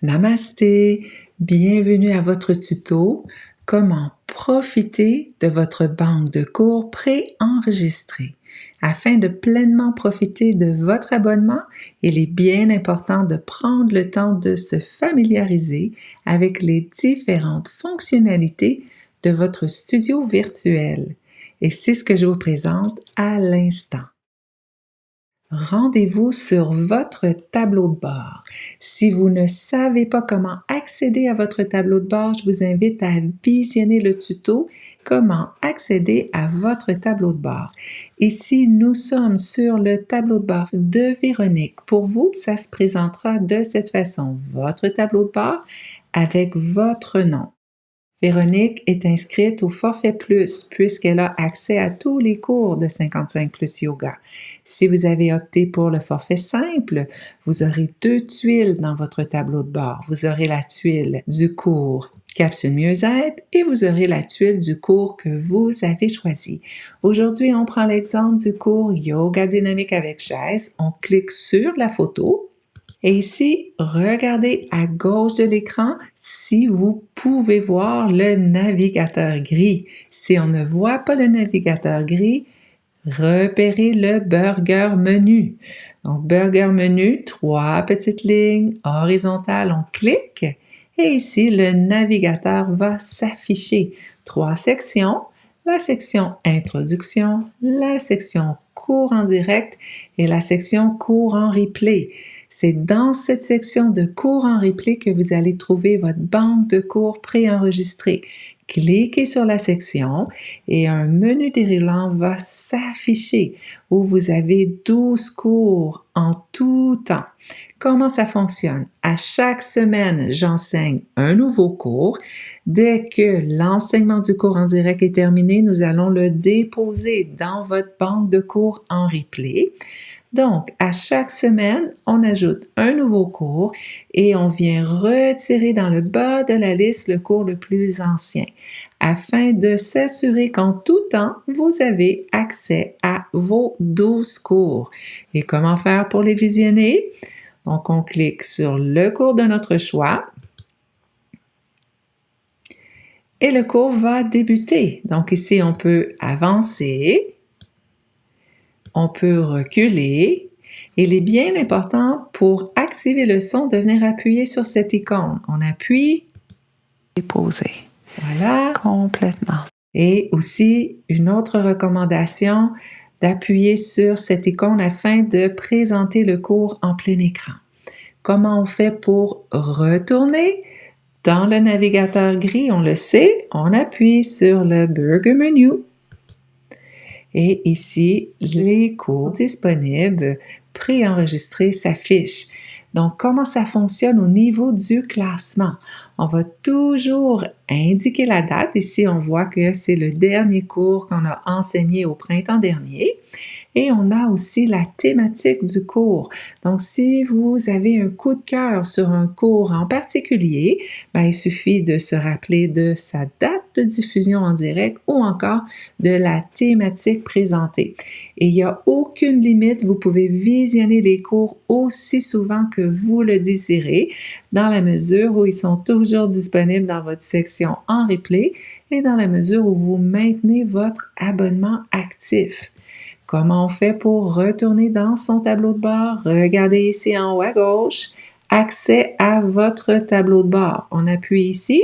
Namasté, bienvenue à votre tuto Comment profiter de votre banque de cours préenregistrée. Afin de pleinement profiter de votre abonnement, il est bien important de prendre le temps de se familiariser avec les différentes fonctionnalités de votre studio virtuel. Et c'est ce que je vous présente à l'instant. Rendez-vous sur votre tableau de bord. Si vous ne savez pas comment accéder à votre tableau de bord, je vous invite à visionner le tuto Comment accéder à votre tableau de bord. Ici, nous sommes sur le tableau de bord de Véronique. Pour vous, ça se présentera de cette façon. Votre tableau de bord avec votre nom. Véronique est inscrite au Forfait Plus puisqu'elle a accès à tous les cours de 55 Plus Yoga. Si vous avez opté pour le forfait simple, vous aurez 2 tuiles dans votre tableau de bord. Vous aurez la tuile du cours Capsule Mieux-être et vous aurez la tuile du cours que vous avez choisi. Aujourd'hui, on prend l'exemple du cours Yoga dynamique avec chaise. On clique sur la photo. Et ici, regardez à gauche de l'écran si vous pouvez voir le navigateur gris. Si on ne voit pas le navigateur gris, repérez le burger menu. Donc, burger menu, 3 petites lignes horizontales, on clique et ici, le navigateur va s'afficher. 3 sections, la section Introduction, la section Cours en direct et la section Cours en replay. C'est dans cette section de cours en replay que vous allez trouver votre banque de cours préenregistrée. Cliquez sur la section et un menu déroulant va s'afficher où vous avez 12 cours en tout temps. Comment ça fonctionne? À chaque semaine, j'enseigne un nouveau cours. Dès que l'enseignement du cours en direct est terminé, nous allons le déposer dans votre banque de cours en replay. Donc, à chaque semaine, on ajoute un nouveau cours et on vient retirer dans le bas de la liste le cours le plus ancien afin de s'assurer qu'en tout temps, vous avez accès à vos 12 cours. Et comment faire pour les visionner? Donc, on clique sur le cours de notre choix et le cours va débuter. Donc, ici, on peut avancer, on peut reculer. Il est bien important pour activer le son de venir appuyer sur cette icône. On appuie, déposer. Voilà. Complètement. Et aussi, une autre recommandation, d'appuyer sur cette icône afin de présenter le cours en plein écran. Comment on fait pour retourner? Dans le navigateur gris, on le sait, on appuie sur le Burger Menu. Et ici, les cours disponibles préenregistrés s'affichent. Donc, comment ça fonctionne au niveau du classement? On va toujours indiquer la date. Ici, on voit que c'est le dernier cours qu'on a enseigné au printemps dernier. Et on a aussi la thématique du cours. Donc, si vous avez un coup de cœur sur un cours en particulier, il suffit de se rappeler de sa date de diffusion en direct ou encore de la thématique présentée. Et il n'y a aucune limite, vous pouvez visionner les cours aussi souvent que vous le désirez, dans la mesure où ils sont toujours disponibles dans votre section en replay et dans la mesure où vous maintenez votre abonnement actif. Comment on fait pour retourner dans son tableau de bord? Regardez ici en haut à gauche, accès à votre tableau de bord. On appuie ici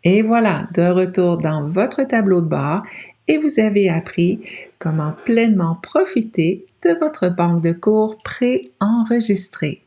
et voilà, de retour dans votre tableau de bord et vous avez appris comment pleinement profiter de votre banque de cours préenregistrée.